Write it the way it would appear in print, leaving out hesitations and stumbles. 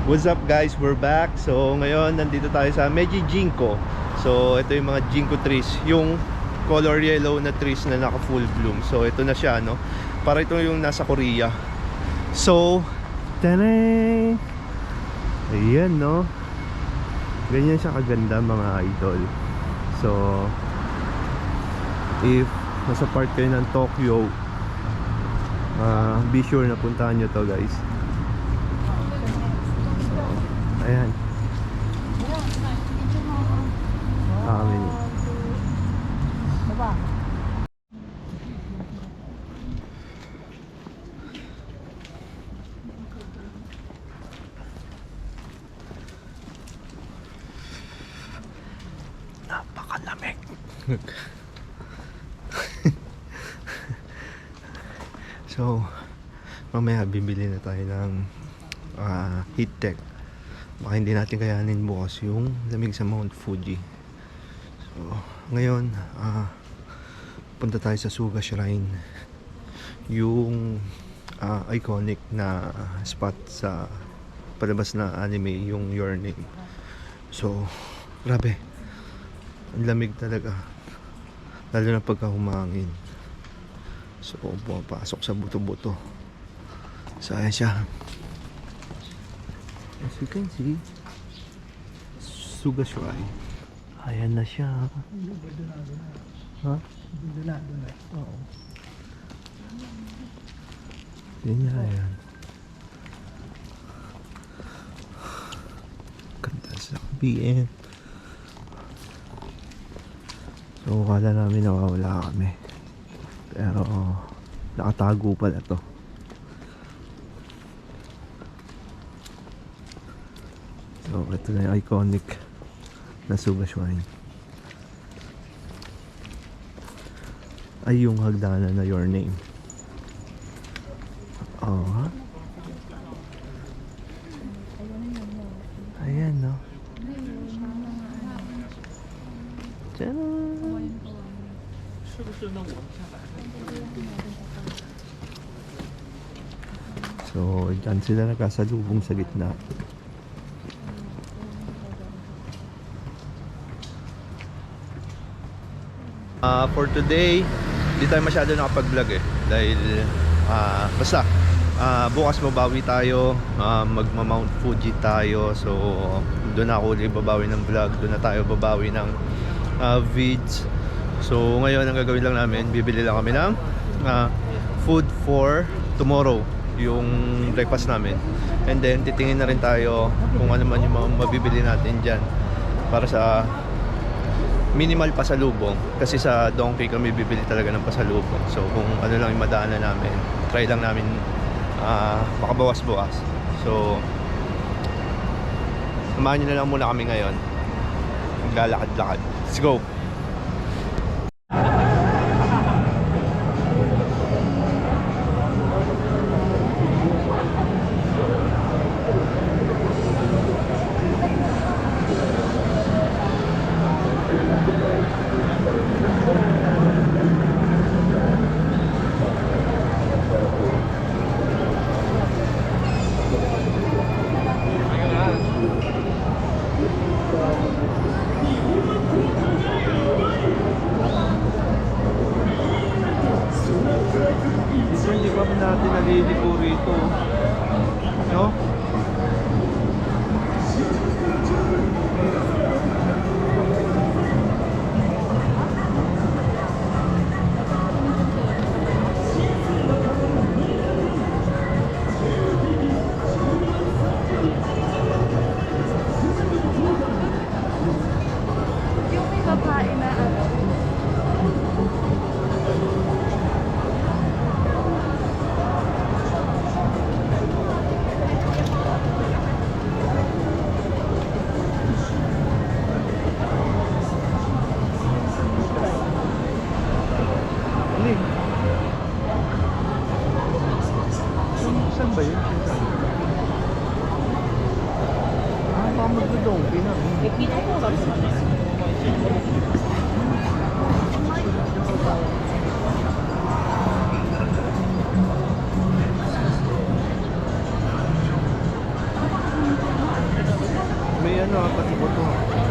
What's up guys, we're back. So ngayon nandito tayo sa Meiji Jinko. So ito yung mga Jinko trees, yung color yellow na trees na naka full bloom. So ito na siya, no? Para ito yung nasa Korea. So tanay, ayan, no? Ganyan siya kaganda mga idol. So if nasa part kayo ng Tokyo, be sure na puntahan nyo to guys. Ayan. Amin. Napakalamig. So, mamaya bibili na tayo ng heat tech. Baka hindi natin kayanin bukas yung lamig sa Mount Fuji. So ngayon punta tayo sa Suga Shrine, yung iconic na spot sa palabas na anime, yung Your Name. So grabe, ang lamig talaga, lalo na pagka humangin. So pumapasok sa buto-buto. So ayan siya. As you can see, Suga Shrine. Ayan na siya. Ha? Oo. Yan na yan. Ganda sa BN. So kala namin nawawala kami, pero nakatago pala to. So ito na yung iconic na Suga Shrine. Ay yung hagdanan na Your Name. Oh. Ayan, no? Tcharam! So dyan sila nakasalubong sa gitna. For today, hindi tayo masyado nakapag-vlog dahil basta bukas mabawi tayo, magma-Mount Fuji tayo. So doon ako ulit babawi ng vlog, doon na tayo babawi ng vids. So ngayon ang gagawin lang namin, bibili lang kami ng food for tomorrow, yung breakfast namin. And then titingin na rin tayo kung ano man yung mga mabibili natin dyan para sa minimal pasalubong, kasi sa Donkey kami bibili talaga ng pasalubong. So kung ano lang yung madaanan namin, try lang namin makabawas-bawas. So samahan nyo na lang muna kami ngayon, maglalakad-lakad. Let's go! Hindi pa natin naliligo rito, no? Yung may babae na Saan ba yun? Baka magdo-donkey na. ano, pati buto.